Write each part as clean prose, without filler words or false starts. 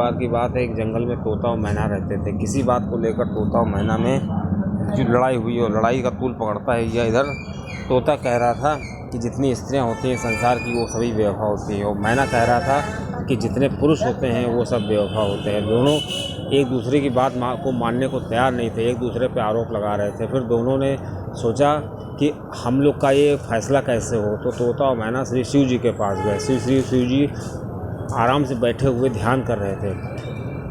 बार की बात है, एक जंगल में तोता और मैना रहते थे। किसी बात को लेकर तोता और मैना में जो लड़ाई हुई और लड़ाई का तूल पकड़ता है यह इधर तोता कह रहा था कि जितनी स्त्रियां होती हैं संसार की वो सभी बेवफा होती हैं, और मैना कह रहा था कि जितने पुरुष होते हैं वो सब बेवफा होते हैं। दोनों एक दूसरे की बात को मानने को तैयार नहीं थे, एक दूसरे पे आरोप लगा रहे थे। फिर दोनों ने सोचा कि हम लोग का ये फैसला कैसे हो, तो तोता और मैना श्री शिव जी के पास गए। शिव जी आराम से बैठे हुए ध्यान कर रहे थे।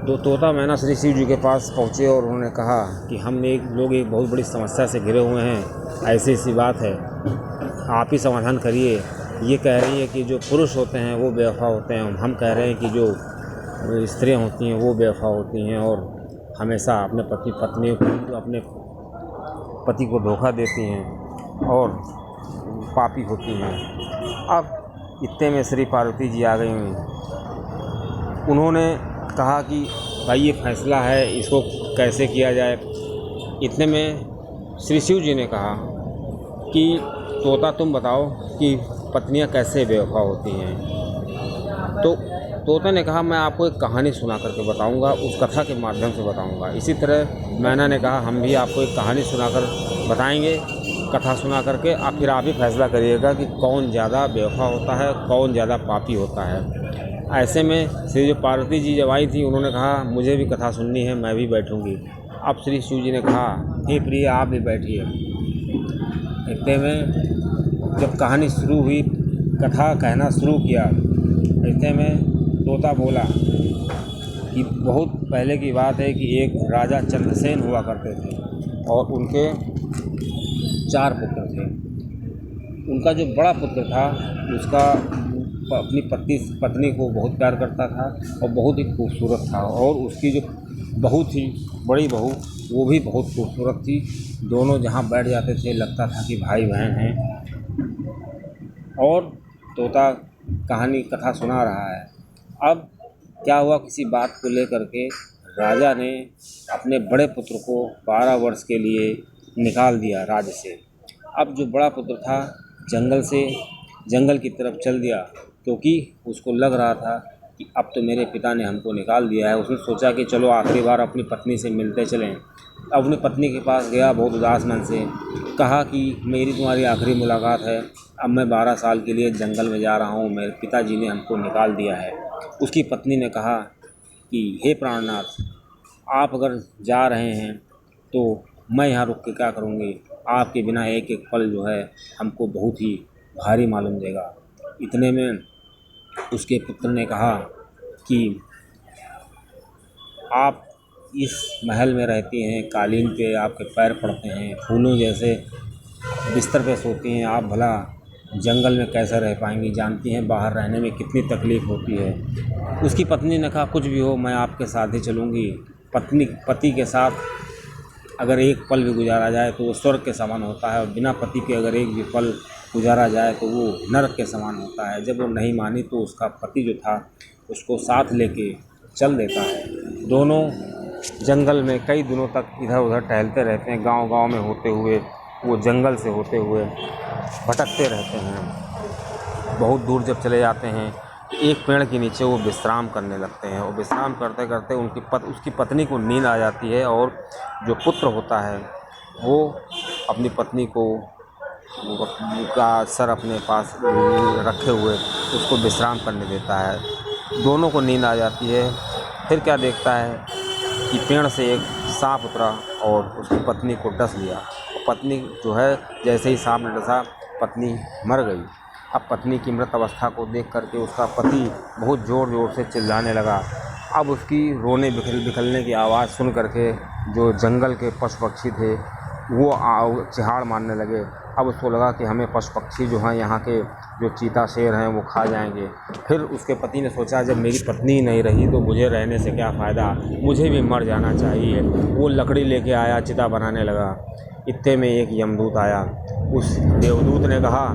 तो तोता मैना श्री शिव जी के पास पहुँचे और उन्होंने कहा कि हम लोग एक बहुत बड़ी समस्या से घिरे हुए हैं, ऐसी सी बात है, आप ही समाधान करिए। ये कह रही है कि जो पुरुष होते हैं वो बेवफा होते हैं, हम कह रहे हैं कि जो स्त्रियां होती हैं वो बेवफा होती हैं और हमेशा अपने अपने पति को धोखा देती हैं और पापी होती हैं। अब इतने में श्री पार्वती जी आ गई हुई। उन्होंने कहा कि भाई ये फैसला है, इसको कैसे किया जाए। इतने में श्री शिव जी ने कहा कि तोता तुम बताओ कि पत्नियां कैसे बेवफा होती हैं। तो तोता ने कहा मैं आपको एक कहानी सुना करके बताऊंगा, उस कथा के माध्यम से बताऊंगा। इसी तरह मैना ने कहा हम भी आपको एक कहानी सुनाकर बताएंगे, कथा सुना करके फिर आप ही फैसला करिएगा कि कौन ज़्यादा बेवफा होता है, कौन ज़्यादा पापी होता है। ऐसे में श्री जो पार्वती जी जब आई थी उन्होंने कहा मुझे भी कथा सुननी है, मैं भी बैठूंगी। अब श्री शिव जी ने कहा हे प्रिय आप भी बैठिए। इतने में जब कहानी शुरू हुई, कथा कहना शुरू किया, इतने में तोता बोला कि बहुत पहले की बात है कि एक राजा चंद्रसेन हुआ करते थे और उनके 4 पुत्र थे। उनका जो बड़ा पुत्र था उसका अपनी पत्नी को बहुत प्यार करता था और बहुत ही खूबसूरत था, और उसकी जो बहू थी, बड़ी बहू, वो भी बहुत खूबसूरत थी। दोनों जहाँ बैठ जाते थे लगता था कि भाई बहन हैं। और तोता कथा सुना रहा है। अब क्या हुआ, किसी बात को लेकर के राजा ने अपने बड़े पुत्र को 12 वर्ष के लिए निकाल दिया राज्य से। अब जो बड़ा पुत्र था जंगल की तरफ चल दिया, क्योंकि उसको लग रहा था कि अब तो मेरे पिता ने हमको निकाल दिया है। उसने सोचा कि चलो आखिरी बार अपनी पत्नी से मिलते चलें। अब अपनी पत्नी के पास गया बहुत उदास मन से, कहा कि मेरी तुम्हारी आखिरी मुलाकात है, अब मैं 12 साल के लिए जंगल में जा रहा हूँ, मेरे पिताजी ने हमको निकाल दिया है। उसकी पत्नी ने कहा कि हे प्राणनाथ, आप अगर जा रहे हैं तो मैं यहाँ रुक के क्या करूँगी, आपके बिना एक एक पल जो है हमको बहुत ही भारी मालूम देगा। इतने में उसके पुत्र ने कहा कि आप इस महल में रहती हैं, कालीन पे आपके पैर पड़ते हैं, फूलों जैसे बिस्तर पे सोती हैं, आप भला जंगल में कैसे रह पाएंगी, जानती हैं बाहर रहने में कितनी तकलीफ़ होती है। उसकी पत्नी ने कहा कुछ भी हो मैं आपके साथ ही चलूँगी। पति के साथ अगर एक पल भी गुजारा जाए तो वो स्वर्ग के समान होता है, और बिना पति के अगर एक भी पल गुजारा जाए तो वो नरक के समान होता है। जब वो नहीं मानी तो उसका पति जो था उसको साथ लेके चल देता है। दोनों जंगल में कई दिनों तक इधर उधर टहलते रहते हैं, गांव-गांव में होते हुए, वो जंगल से होते हुए भटकते रहते हैं। बहुत दूर जब चले जाते हैं एक पेड़ के नीचे वो विश्राम करने लगते हैं, और विश्राम करते करते उसकी पत्नी को नींद आ जाती है, और जो पुत्र होता है वो अपनी पत्नी को का सर अपने पास रखे हुए उसको विश्राम करने देता है। दोनों को नींद आ जाती है। फिर क्या देखता है कि पेड़ से एक सांप उतरा और उसकी पत्नी को डस लिया। पत्नी जो है जैसे ही सांप ने डसा पत्नी मर गई। अब पत्नी की मृत अवस्था को देख करके उसका पति बहुत ज़ोर ज़ोर से चिल्लाने लगा। अब उसकी रोने बिखरने की आवाज़ सुन करके जो जंगल के पशु पक्षी थे वो चिहाड़ मारने लगे। अब उसको लगा कि हमें पशु पक्षी जो हैं यहाँ के जो चीता शेर हैं वो खा जाएंगे। फिर उसके पति ने सोचा जब मेरी पत्नी ही नहीं रही तो मुझे रहने से क्या फ़ायदा, मुझे भी मर जाना चाहिए। वो लकड़ी लेके आया, चिता बनाने लगा। इतने में एक यमदूत आया। उस देवदूत ने कहा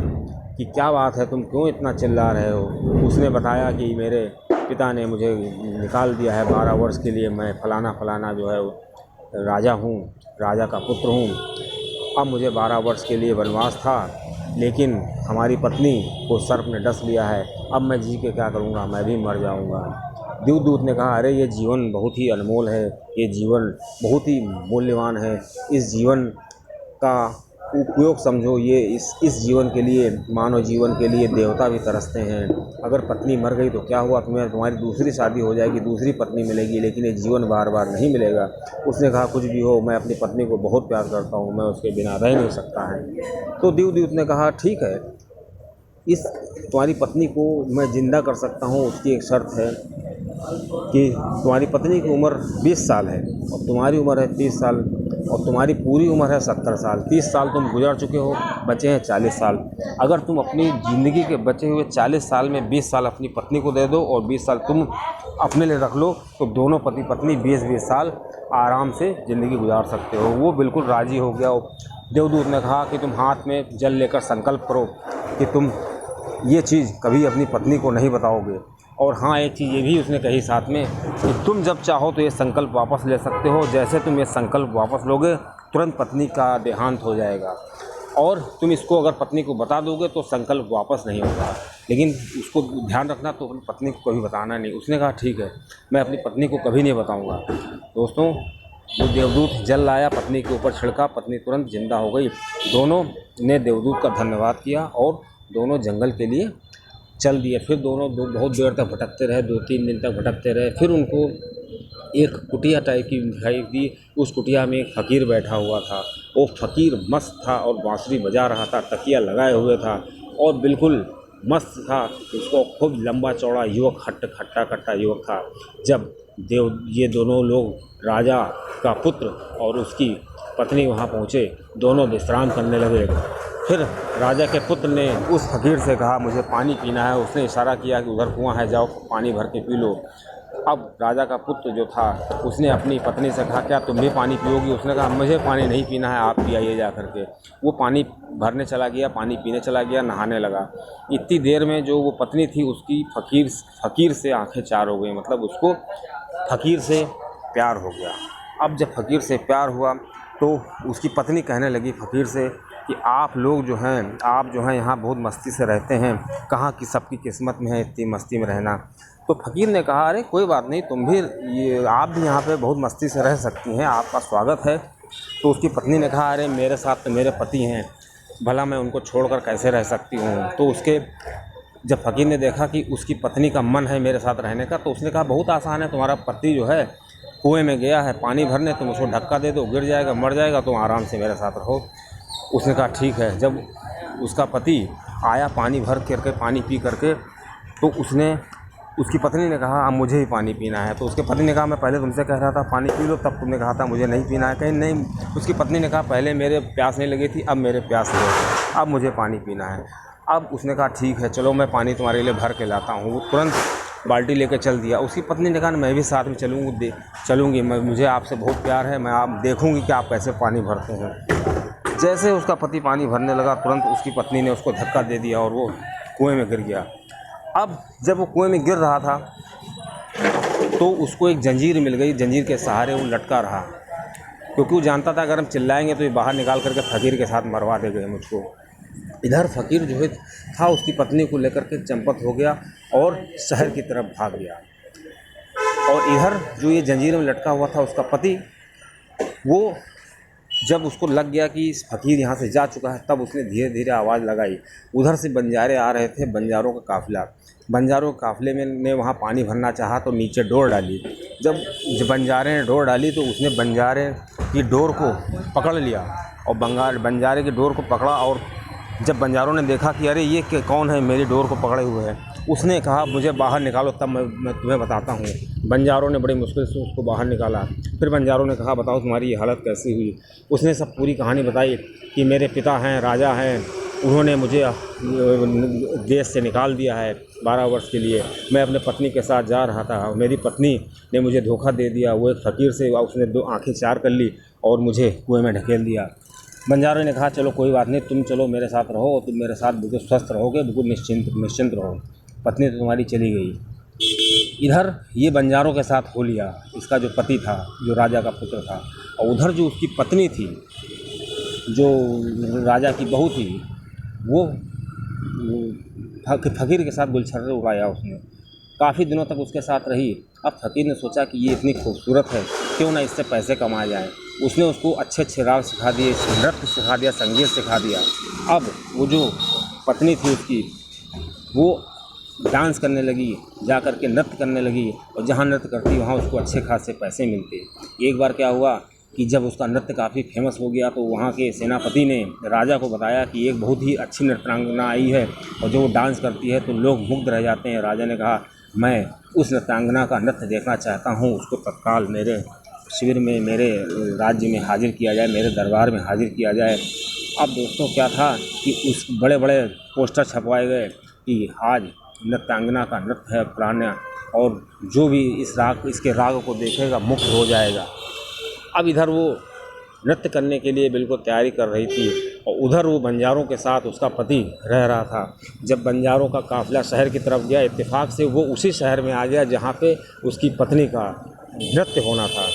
कि क्या बात है, तुम क्यों इतना चिल्ला रहे हो। उसने बताया कि मेरे पिता ने मुझे निकाल दिया है 12 वर्ष के लिए, मैं फलाना जो है राजा हूँ, राजा का पुत्र हूँ। अब मुझे 12 वर्ष के लिए वनवास था, लेकिन हमारी पत्नी को सर्प ने डस लिया है। अब मैं जी के क्या करूँगा, मैं भी मर जाऊँगा। देवदूत ने कहा, अरे ये जीवन बहुत ही अनमोल है, ये जीवन बहुत ही मूल्यवान है, इस जीवन का उपयोग समझो। ये इस जीवन के लिए, मानव जीवन के लिए देवता भी तरसते हैं। अगर पत्नी मर गई तो क्या हुआ, तुम्हारी दूसरी शादी हो जाएगी, दूसरी पत्नी मिलेगी, लेकिन ये जीवन बार बार नहीं मिलेगा। उसने कहा, कुछ भी हो, मैं अपनी पत्नी को बहुत प्यार करता हूँ, मैं उसके बिना रह नहीं सकता है। तो देवदूत ने कहा, ठीक है, इस तुम्हारी पत्नी को मैं ज़िंदा कर सकता हूँ। उसकी एक शर्त है कि तुम्हारी पत्नी की उम्र 20 साल है और तुम्हारी उम्र है 30 साल और तुम्हारी पूरी उम्र है 70 साल। 30 साल तुम गुजर चुके हो, बचे हैं 40 साल। अगर तुम अपनी ज़िंदगी के बचे हुए 40 साल में 20 साल अपनी पत्नी को दे दो और 20 साल तुम अपने लिए रख लो, तो दोनों पति पत्नी 20-20 साल आराम से ज़िंदगी गुजार सकते हो। वो बिल्कुल राज़ी हो गया। देवदूत ने कहा कि तुम हाथ में जल लेकर संकल्प करो कि तुम ये चीज़ कभी अपनी पत्नी को नहीं बताओगे। और हाँ, एक चीज़ ये भी उसने कही साथ में कि तुम जब चाहो तो ये संकल्प वापस ले सकते हो। जैसे तुम ये संकल्प वापस लोगे, तुरंत पत्नी का देहांत हो जाएगा। और तुम इसको अगर पत्नी को बता दोगे तो संकल्प वापस नहीं होगा, लेकिन उसको ध्यान रखना, तो अपनी पत्नी को कभी बताना नहीं। उसने कहा, ठीक है, मैं अपनी पत्नी को कभी नहीं बताऊँगा। दोस्तों, वो देवदूत जल लाया, पत्नी के ऊपर छिड़का, पत्नी तुरंत जिंदा हो गई। दोनों ने देवदूत का धन्यवाद किया और दोनों जंगल के लिए चल दिए। फिर दोनों बहुत देर तक भटकते रहे, 2-3 दिन तक भटकते रहे। फिर उनको एक कुटिया टाइप की दिखाई दी। उस कुटिया में एक फ़कीर बैठा हुआ था। वो फ़कीर मस्त था और बांसुरी बजा रहा था, तकिया लगाए हुए था और बिल्कुल मस्त था। उसको खूब लंबा चौड़ा युवक, हट्टा कट्टा युवक था। जब ये दोनों लोग, राजा का पुत्र और उसकी पत्नी, वहाँ पहुँचे, दोनों विश्राम करने लगे। फिर राजा के पुत्र ने उस फ़कीर से कहा, मुझे पानी पीना है। उसने इशारा किया कि उधर कुआं है, जाओ पानी भर के पी लो। अब राजा का पुत्र जो था, उसने अपनी पत्नी से कहा, क्या तुम भी पानी पियोगी? उसने कहा, मुझे पानी नहीं पीना है, आप पी आइए जा करके। वो पानी भरने चला गया, पानी पीने चला गया, नहाने लगा। इतनी देर में जो वो पत्नी थी, उसकी फ़कीर से आँखें चार हो गई। मतलब उसको फ़कीर से प्यार हो गया। अब जब फ़कीर से प्यार हुआ तो उसकी पत्नी कहने लगी फ़कीर से कि आप लोग जो हैं यहाँ बहुत मस्ती से रहते हैं, कहाँ की सबकी किस्मत में है इतनी मस्ती में रहना। तो फ़कीर ने कहा, अरे कोई बात नहीं, आप भी यहाँ पे बहुत मस्ती से रह सकती हैं, आपका स्वागत है। तो उसकी पत्नी ने कहा, अरे मेरे साथ तो मेरे पति हैं, भला मैं उनको छोड़कर कैसे रह सकती हूँ। तो जब फ़कीर ने देखा कि उसकी पत्नी का मन है मेरे साथ रहने का, तो उसने कहा, बहुत आसान है, तुम्हारा पति जो है कुएँ में गया है पानी भरने, तुम उसको धक्का दे दो, गिर जाएगा, मर जाएगा, तुम आराम से मेरे साथ रहो। उसने कहा, ठीक है। जब उसका पति आया पानी भर करके, पानी पी करके, तो उसकी पत्नी ने कहा, अब मुझे ही पानी पीना है। तो उसके पति ने कहा, मैं पहले तुमसे कह रहा था पानी पी लो, तब तुमने कहा था मुझे नहीं पीना है। कहीं नहीं, उसकी पत्नी ने कहा, पहले मेरे प्यास नहीं लगी थी, अब मेरे प्यास लगी, अब मुझे पानी पीना है। अब उसने कहा, ठीक है, चलो मैं पानी तुम्हारे लिए भर के लाता हूँ। वो तुरंत बाल्टी लेकर चल दिया। उसकी पत्नी ने कहा, मैं भी साथ में चलूँगी, मुझे आपसे बहुत प्यार है, मैं आप देखूँगी कि आप कैसे पानी भरते हैं। जैसे उसका पति पानी भरने लगा, तुरंत उसकी पत्नी ने उसको धक्का दे दिया और वो कुएं में गिर गया। अब जब वो कुएं में गिर रहा था तो उसको एक जंजीर मिल गई। जंजीर के सहारे वो लटका रहा, क्योंकि वो जानता था अगर हम चिल्लाएंगे तो ये बाहर निकाल करके फ़कीर के साथ मरवा देंगे मुझको। इधर फ़कीर जो है था, उसकी पत्नी को लेकर के चंपत हो गया और शहर की तरफ भाग गया। और इधर जो ये जंजीर में लटका हुआ था उसका पति, वो जब उसको लग गया कि इस फ़कीर यहाँ से जा चुका है, तब उसने धीरे धीरे आवाज़ लगाई। उधर से बंजारे आ रहे थे, बंजारों का काफ़िला। बंजारों के काफ़िले में ने वहाँ पानी भरना चाहा तो नीचे डोर डाली। जब बंजारे ने डोर डाली तो उसने बंजारे की डोर को पकड़ लिया और बंजारे की डोर को पकड़ा। और जब बंजारों ने देखा कि अरे ये कौन है मेरी डोर को पकड़े हुए है, उसने कहा, मुझे बाहर निकालो, तब मैं तुम्हें बताता हूँ। बंजारों ने बड़ी मुश्किल से उसको बाहर निकाला। फिर बंजारों ने कहा, बताओ तुम्हारी ये हालत कैसी हुई। उसने सब पूरी कहानी बताई कि मेरे पिता हैं, राजा हैं, उन्होंने मुझे देश से निकाल दिया है 12 वर्ष के लिए। मैं अपने पत्नी के साथ जा रहा था, मेरी पत्नी ने मुझे धोखा दे दिया। वो एक फ़कीर से उसने 2 आँखें चार कर ली और मुझे कुएं में ढकेल दिया। बंजारों ने कहा, चलो कोई बात नहीं, तुम चलो मेरे साथ रहो और तुम मेरे साथ बिल्कुल स्वस्थ रहोगे, बिल्कुल निश्चिंत रहो। पत्नी तो तुम्हारी चली गई। इधर ये बंजारों के साथ हो लिया, इसका जो पति था, जो राजा का पुत्र था। और उधर जो उसकी पत्नी थी, जो राजा की बहू थी, वो फ़कीर के साथ गुलछर्रे उड़ाया उसने। काफ़ी दिनों तक उसके साथ रही। अब फ़कीर ने सोचा कि ये इतनी खूबसूरत है, क्यों ना इससे पैसे कमाए जाएँ। उसने उसको अच्छे अच्छे राग सिखा दिए, नृत्य सिखा दिया, संगीत सिखा दिया। अब वो जो पत्नी थी उसकी, वो डांस करने लगी, जा कर के नृत्य करने लगी, और जहाँ नृत्य करती वहाँ उसको अच्छे खासे पैसे मिलते। एक बार क्या हुआ कि जब उसका नृत्य काफ़ी फेमस हो गया तो वहाँ के सेनापति ने राजा को बताया कि एक बहुत ही अच्छी नृत्यांगना आई है और जो वो डांस करती है तो लोग मुग्ध रह जाते हैं। राजा ने कहा, मैं उस नृत्यांगना का नृत्य देखना चाहता हूँ, उसको तत्काल मेरे शिविर में, मेरे राज्य में हाजिर किया जाए, मेरे दरबार में हाजिर किया जाए। अब दोस्तों क्या था कि उस बड़े बड़े पोस्टर छपवाए गए कि आज नृत्यांगना का नृत्य है प्राण्य, और जो भी इसके राग को देखेगा मुक्त हो जाएगा। अब इधर वो नृत्य करने के लिए बिल्कुल तैयारी कर रही थी और उधर वो बंजारों के साथ उसका पति रह रहा था। जब बंजारों का काफ़िला शहर की तरफ गया, इत्तेफाक से वो उसी शहर में आ गया जहाँ पे उसकी पत्नी का नृत्य होना था।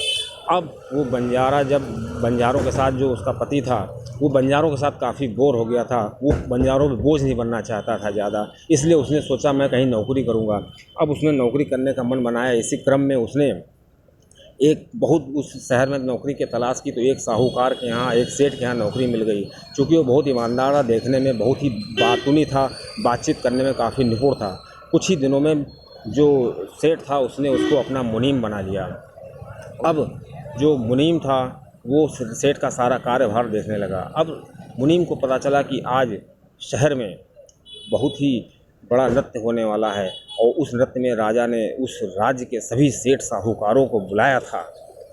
अब वो बंजारा, जब बंजारों के साथ जो उसका पति था, वो बंजारों के साथ काफ़ी बोर हो गया था। वो बंजारों पे बोझ नहीं बनना चाहता था ज़्यादा, इसलिए उसने सोचा मैं कहीं नौकरी करूँगा। अब उसने नौकरी करने का मन बनाया। इसी क्रम में उसने उस शहर में नौकरी की तलाश की तो एक साहूकार के यहाँ, एक सेठ के यहाँ नौकरी मिल गई। चूँकि वो बहुत ईमानदार था, देखने में बहुत ही बातूनी था, बातचीत करने में काफ़ी निपुण था। कुछ ही दिनों में जो सेठ था उसने उसको अपना मुनीम बना लिया। अब जो मुनीम था वो सेठ का सारा कार्यभार देखने लगा। अब मुनीम को पता चला कि आज शहर में बहुत ही बड़ा नृत्य होने वाला है और उस नृत्य में राजा ने उस राज्य के सभी सेठ साहूकारों को बुलाया था,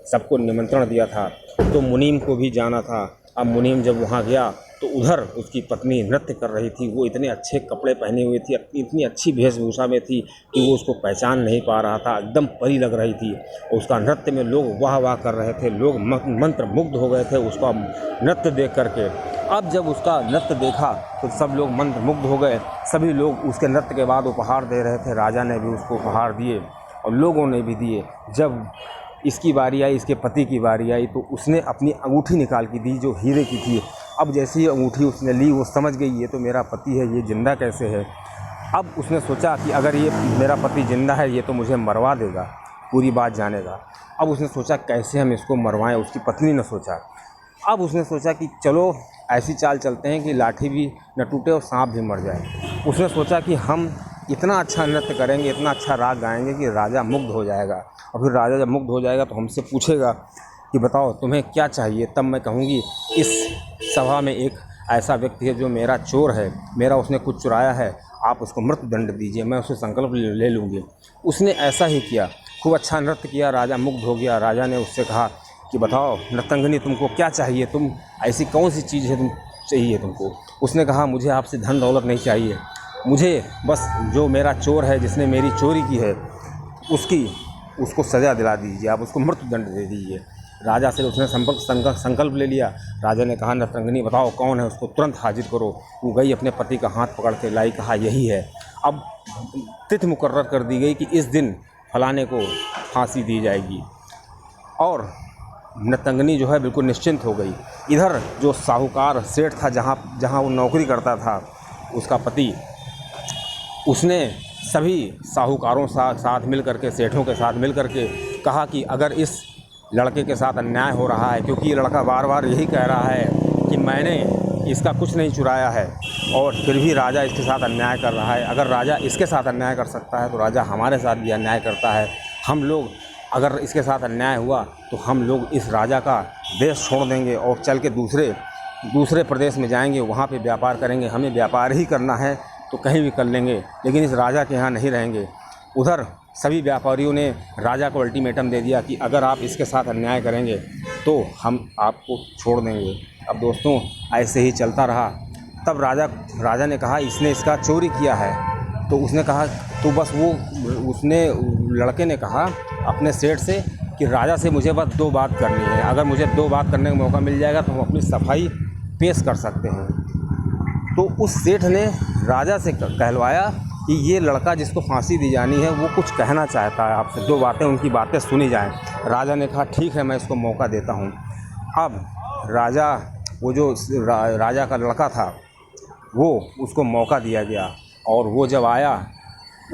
सबको निमंत्रण दिया था, तो मुनीम को भी जाना था। अब मुनीम जब वहाँ गया तो उधर उसकी पत्नी नृत्य कर रही थी। वो इतने अच्छे कपड़े पहने हुई थी, इतनी अच्छी वेशभूषा में थी कि वो उसको पहचान नहीं पा रहा था, एकदम परी लग रही थी। उसका नृत्य में लोग वाह वाह कर रहे थे, लोग मंत्र मुग्ध हो गए थे उसका नृत्य देख करके। अब जब उसका नृत्य देखा तो सब लोग मंत्र मुग्ध हो गए। सभी लोग उसके नृत्य के बाद उपहार दे रहे थे। राजा ने भी उसको उपहार दिए और लोगों ने भी दिए। जब इसकी बारी आई, इसके पति की बारी आई, तो उसने अपनी अंगूठी निकाल के दी जो हीरे की थी। अब जैसी ही अंगूठी उसने ली, वो समझ गई ये तो मेरा पति है, ये जिंदा कैसे है। अब उसने सोचा कि अगर ये मेरा पति जिंदा है ये तो मुझे मरवा देगा, पूरी बात जानेगा। अब उसने सोचा कैसे हम इसको मरवाएं। उसकी पत्नी ने सोचा। अब उसने सोचा कि चलो ऐसी चाल चलते हैं कि लाठी भी न टूटे और सांप भी मर जाए। उसने सोचा कि हम इतना अच्छा नृत्य करेंगे, इतना अच्छा राग गाएंगे कि राजा मुग्ध हो जाएगा, और फिर राजा जब मुग्ध हो जाएगा तो हमसे पूछेगा कि बताओ तुम्हें क्या चाहिए। तब मैं कहूँगी इस सभा में एक ऐसा व्यक्ति है जो मेरा चोर है, मेरा उसने कुछ चुराया है, आप उसको मृत्यु दंड दीजिए, मैं उससे संकल्प ले लूँगी। उसने ऐसा ही किया, खूब अच्छा नृत्य किया, राजा मुग्ध हो गया। राजा ने उससे कहा कि बताओ नर्तंगनी तुमको क्या चाहिए, तुम ऐसी कौन सी चीज़ है तुम चाहिए तुमको। उसने कहा मुझे आपसे धन दौलत नहीं चाहिए, मुझे बस जो मेरा चोर है जिसने मेरी चोरी की है उसको सज़ा दिला दीजिए, आप उसको मृत्यु दंड दे दीजिए। राजा से उसने संकल्प ले लिया। राजा ने कहा नर्तंगनी बताओ कौन है, उसको तुरंत हाजिर करो। वो गई, अपने पति का हाथ पकड़ के लाई, कहा यही है। अब तिथि मुकर्रर कर दी गई कि इस दिन फलाने को फांसी दी जाएगी, और नर्तंगनी जो है बिल्कुल निश्चिंत हो गई। इधर जो साहूकार सेठ था, जहाँ वो नौकरी करता था, उसका पति, उसने सभी साहूकारों साथ मिल करके, सेठों के साथ मिल करके कहा कि अगर इस लड़के के साथ अन्याय हो रहा है, क्योंकि ये लड़का बार बार यही कह रहा है कि मैंने इसका कुछ नहीं चुराया है, और फिर भी राजा इसके साथ अन्याय कर रहा है। अगर राजा इसके साथ अन्याय कर सकता है तो राजा हमारे साथ भी अन्याय करता है। हम लोग अगर इसके साथ अन्याय हुआ तो हम लोग इस राजा का देश छोड़ देंगे और चल के दूसरे प्रदेश में जाएंगे, वहाँ पे व्यापार करेंगे। हमें व्यापार ही करना है तो कहीं भी कर लेंगे, लेकिन इस राजा के यहाँ नहीं रहेंगे। उधर सभी व्यापारियों ने राजा को अल्टीमेटम दे दिया कि अगर आप इसके साथ अन्याय करेंगे तो हम आपको छोड़ देंगे। अब दोस्तों ऐसे ही चलता रहा। तब राजा ने कहा इसने इसका चोरी किया है। तो उसने कहा तो बस उसने लड़के ने कहा अपने सेठ से कि राजा से मुझे बस 2 बात करनी है, अगर मुझे 2 बात करने का मौका मिल जाएगा तो हम अपनी सफाई पेश कर सकते हैं। तो उस सेठ ने राजा से कहलवाया कि ये लड़का जिसको फांसी दी जानी है वो कुछ कहना चाहता है आपसे, 2 बातें, उनकी बातें सुनी जाएं। राजा ने कहा ठीक है, मैं इसको मौका देता हूँ। अब वो जो राजा का लड़का था वो उसको मौका दिया गया, और वो जब आया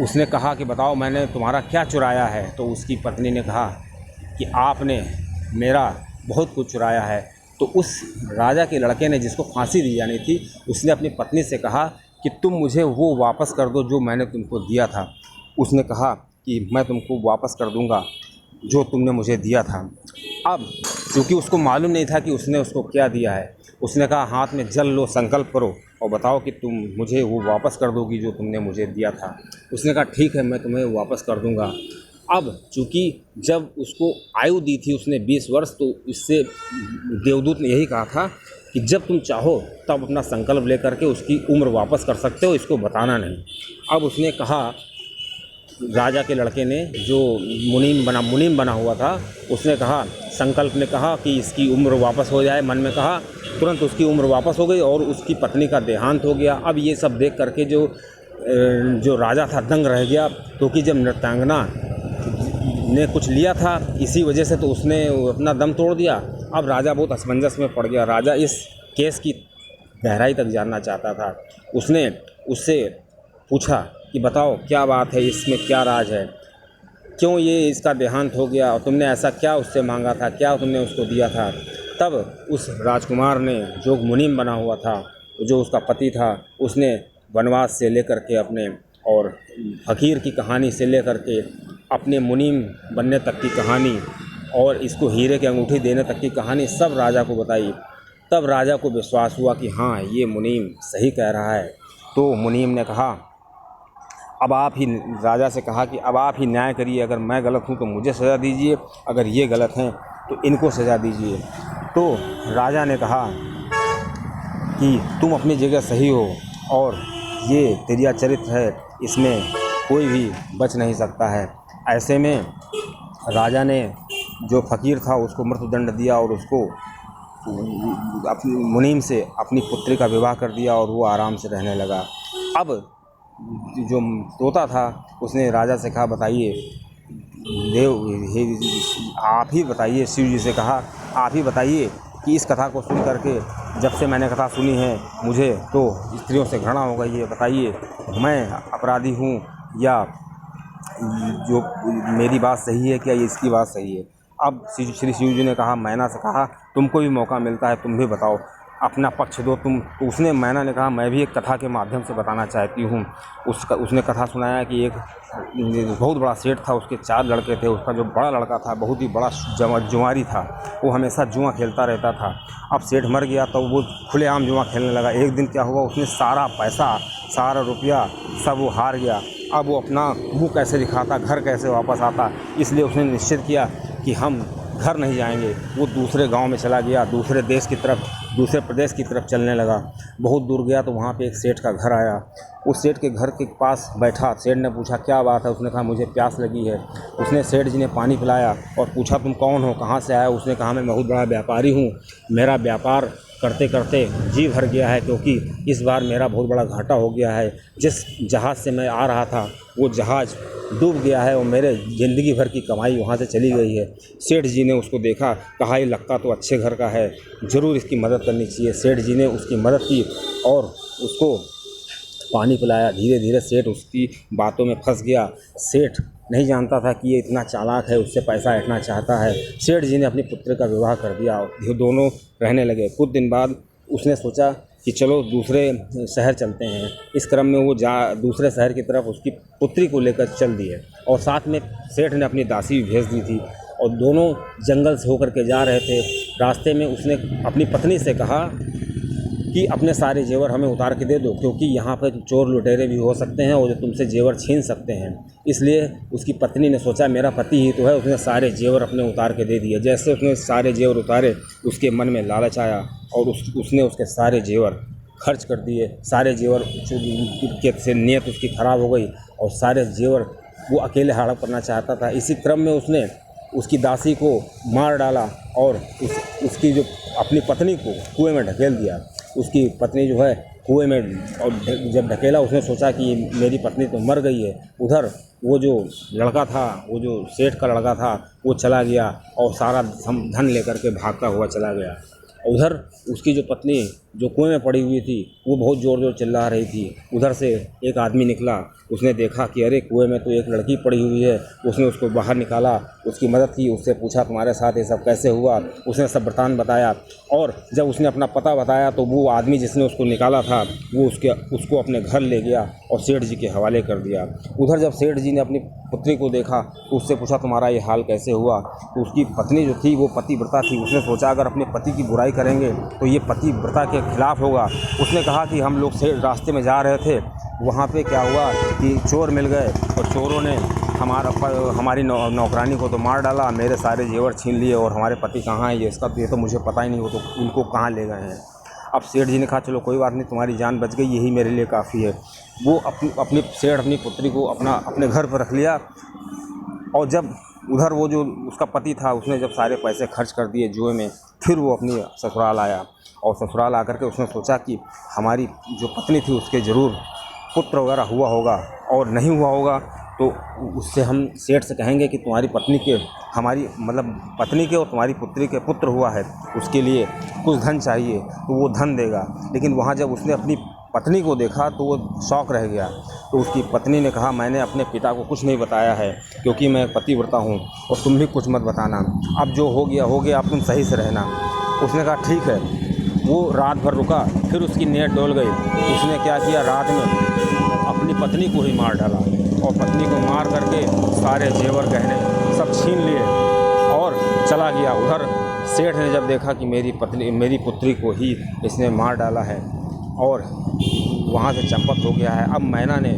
उसने कहा कि बताओ मैंने तुम्हारा क्या चुराया है। तो उसकी पत्नी ने कहा कि आपने मेरा बहुत कुछ चुराया है। तो उस राजा के लड़के ने, जिसको फांसी दी जानी थी, उसने अपनी पत्नी से कहा कि तुम मुझे वो वापस कर दो जो मैंने तुमको दिया था। उसने कहा कि मैं तुमको वापस कर दूंगा जो तुमने मुझे दिया था। अब चूँकि उसको मालूम नहीं था कि उसने उसको क्या दिया है, उसने कहा हाथ में जल लो, संकल्प करो और बताओ कि तुम मुझे वो वापस कर दोगी जो तुमने मुझे दिया था। उसने कहा ठीक है, मैं तुम्हें वापस कर दूंगा। अब चूँकि जब उसको आयु दी थी उसने 20 वर्ष, तो इससे देवदूत ने यही कहा था कि जब तुम चाहो तब अपना संकल्प लेकर के उसकी उम्र वापस कर सकते हो, इसको बताना नहीं। अब उसने कहा, राजा के लड़के ने, जो मुनीम बना हुआ था, उसने कहा, संकल्प ने कहा कि इसकी उम्र वापस हो जाए। मन में कहा, तुरंत उसकी उम्र वापस हो गई और उसकी पत्नी का देहांत हो गया। अब ये सब देख करके जो राजा था दंग रह गया, क्योंकि जब नृत्यांगना ने कुछ लिया था इसी वजह से तो उसने अपना दम तोड़ दिया। अब राजा बहुत असमंजस में पड़ गया। राजा इस केस की गहराई तक जानना चाहता था। उसने उससे पूछा कि बताओ क्या बात है, इसमें क्या राज है, क्यों ये इसका देहांत हो गया और तुमने ऐसा क्या उससे मांगा था, क्या तुमने उसको दिया था। तब उस राजकुमार ने, जो मुनीम बना हुआ था, जो उसका पति था, उसने वनवास से लेकर के अपने और फ़कीर की कहानी से लेकर के अपने मुनीम बनने तक की कहानी और इसको हीरे की अंगूठी देने तक की कहानी सब राजा को बताई। तब राजा को विश्वास हुआ कि हाँ, ये मुनीम सही कह रहा है। तो मुनीम ने कहा, अब आप ही, राजा से कहा कि अब आप ही न्याय करिए, अगर मैं गलत हूँ तो मुझे सज़ा दीजिए, अगर ये गलत हैं तो इनको सज़ा दीजिए। तो राजा ने कहा कि तुम अपनी जगह सही हो और ये तेरिया चरित्र है, इसमें कोई भी बच नहीं सकता है। ऐसे में राजा ने जो फ़कीर था उसको मृत्युदंड दिया और उसको अपनी मुनीम से अपनी पुत्री का विवाह कर दिया और वो आराम से रहने लगा। अब जो तोता था उसने राजा से कहा, बताइए आप ही बताइए, शिव जी से कहा आप ही बताइए कि इस कथा को सुन करके, जब से मैंने कथा सुनी है मुझे तो स्त्रियों से घृणा हो गई है। बताइए मैं अपराधी हूँ या जो मेरी बात सही है, क्या ये इसकी बात सही है। अब श्री शिव जी ने कहा, मैना से कहा तुमको भी मौका मिलता है, तुम भी बताओ, अपना पक्ष दो तुम। तो उसने, मैना ने कहा, मैं भी एक कथा के माध्यम से बताना चाहती हूँ। उसने कथा सुनाया कि एक बहुत बड़ा सेठ था, उसके 4 लड़के थे। उसका जो बड़ा लड़का था बहुत ही बड़ा जुआरी था, वो हमेशा जुआ खेलता रहता था। अब सेठ मर गया तो वो खुलेआम जुआ खेलने लगा। एक दिन क्या हुआ, उसने सारा पैसा, सारा रुपया सब वो हार गया। अब वो अपना मुँह कैसे दिखाता, घर कैसे वापस आता, इसलिए उसने निश्चित किया कि हम घर नहीं जाएंगे। वो दूसरे गांव में चला गया, दूसरे देश की तरफ, दूसरे प्रदेश की तरफ चलने लगा। बहुत दूर गया तो वहाँ पे एक सेठ का घर आया। उस सेठ के घर के पास बैठा। सेठ ने पूछा, क्या बात है। उसने कहा, मुझे प्यास लगी है। उसने सेठ जी ने पानी पिलाया और पूछा, तुम कौन हो, कहाँ से आया। उसने कहा, मैं बहुत बड़ा व्यापारी हूँ, मेरा व्यापार करते करते जी भर गया है, क्योंकि इस बार मेरा बहुत बड़ा घाटा हो गया है। जिस जहाज़ से मैं आ रहा था वो जहाज़ डूब गया है और मेरे ज़िंदगी भर की कमाई वहाँ से चली गई है। सेठ जी ने उसको देखा, कहा, ये लगता तो अच्छे घर का है, ज़रूर इसकी मदद करनी चाहिए। सेठ जी ने उसकी मदद की और उसको पानी पिलाया। धीरे धीरे सेठ उसकी बातों में फंस गया। सेठ नहीं जानता था कि ये इतना चालाक है, उससे पैसा ऐंठना चाहता है। सेठ जी ने अपनी पुत्र का विवाह कर दिया, ये दोनों रहने लगे। कुछ दिन बाद उसने सोचा कि चलो दूसरे शहर चलते हैं। इस क्रम में वो दूसरे शहर की तरफ उसकी पुत्री को लेकर चल दिए और साथ में सेठ ने अपनी दासी भी भेज दी थी और दोनों जंगल से होकर के जा रहे थे। रास्ते में उसने अपनी पत्नी से कहा कि अपने सारे जेवर हमें उतार के दे दो, क्योंकि यहाँ पर चोर लुटेरे भी हो सकते हैं और जो तुमसे जेवर छीन सकते हैं। इसलिए उसकी पत्नी ने सोचा, मेरा पति ही तो है। उसने सारे जेवर अपने उतार के दे दिए। जैसे उसने सारे जेवर उतारे, उसके मन में लालच आया और उसने उसके सारे जेवर खर्च कर दिए। सारे जेवर से नीयत उसकी ख़राब हो गई और सारे जेवर वो अकेले हड़प करना चाहता था। इसी क्रम में उसने उसकी दासी को मार डाला और उसकी जो अपनी पत्नी को कुएं में ढकेल दिया। उसकी पत्नी जो है कुएं में, और जब ढकेला उसने सोचा कि मेरी पत्नी तो मर गई है। उधर वो जो लड़का था, वो जो सेठ का लड़का था, वो चला गया और सारा धन लेकर के भागता हुआ चला गया। उधर उसकी जो पत्नी जो कुएं में पड़ी हुई थी वो बहुत ज़ोर ज़ोर चिल्ला रही थी। उधर से एक आदमी निकला उसने देखा कि अरे कुएं में तो एक लड़की पड़ी हुई है। उसने उसको बाहर निकाला, उसकी मदद की, उससे पूछा तुम्हारे साथ ये सब कैसे हुआ। उसने सब वृतांत बताया और जब उसने अपना पता बताया तो वो आदमी जिसने उसको निकाला था वो उसको अपने घर ले गया और सेठ जी के हवाले कर दिया। उधर जब सेठ जी ने अपनी पुत्री को देखा तो उससे पूछा तुम्हारा ये हाल कैसे हुआ। तो उसकी पत्नी जो थी वो पतिव्रता थी। उसने सोचा अगर अपने पति की बुराई करेंगे तो ये पतिव्रता के खिलाफ होगा। उसने कहा कि हम लोग से रास्ते में जा रहे थे, वहाँ पे क्या हुआ कि चोर मिल गए और चोरों ने हमारी नौकरानी को तो मार डाला, मेरे सारे जेवर छीन लिए और हमारे पति कहाँ हैं ये तो मुझे पता ही नहीं, वो तो उनको कहाँ ले गए हैं। अब सेठ जी ने कहा चलो कोई बात नहीं, तुम्हारी जान बच गई, यही मेरे लिए काफ़ी है। वो सेठ अपनी पुत्री को अपने घर पर रख लिया और जब उधर वो जो उसका पति था उसने जब सारे पैसे खर्च कर दिए जुए में, फिर वो अपनी ससुराल आया और ससुराल आकर के उसने सोचा कि हमारी जो पत्नी थी उसके ज़रूर पुत्र वगैरह हुआ होगा और नहीं हुआ होगा तो उससे हम सेठ से कहेंगे कि तुम्हारी पत्नी के हमारी मतलब पत्नी के और तुम्हारी पुत्री के पुत्र हुआ है, उसके लिए कुछ धन चाहिए तो वो धन देगा। लेकिन वहाँ जब उसने अपनी पत्नी को देखा तो वो शौक रह गया। तो उसकी पत्नी ने कहा मैंने अपने पिता को कुछ नहीं बताया है क्योंकि मैं पतिव्रता हूँ और तुम भी कुछ मत बताना, अब जो हो गया, अब तुम सही से रहना। उसने कहा ठीक है। वो रात भर रुका, फिर उसकी नीयत डोल गई। उसने क्या किया, रात में अपनी पत्नी को ही मार डाला और पत्नी को मार करके सारे जेवर गहने सब छीन लिए और चला गया। उधर सेठ ने जब देखा कि मेरी पुत्री को ही इसने मार डाला है और वहाँ से चंपत हो गया है। अब मैना ने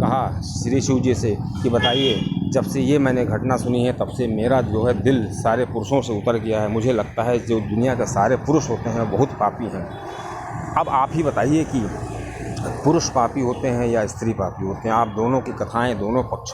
कहा श्री शिव जी से कि बताइए, जब से ये मैंने घटना सुनी है तब से मेरा जो है दिल सारे पुरुषों से उतर गया है। मुझे लगता है जो दुनिया के सारे पुरुष होते हैं बहुत पापी हैं। अब आप ही बताइए कि पुरुष पापी होते हैं या स्त्री पापी होते हैं। आप दोनों की कथाएं दोनों पक्ष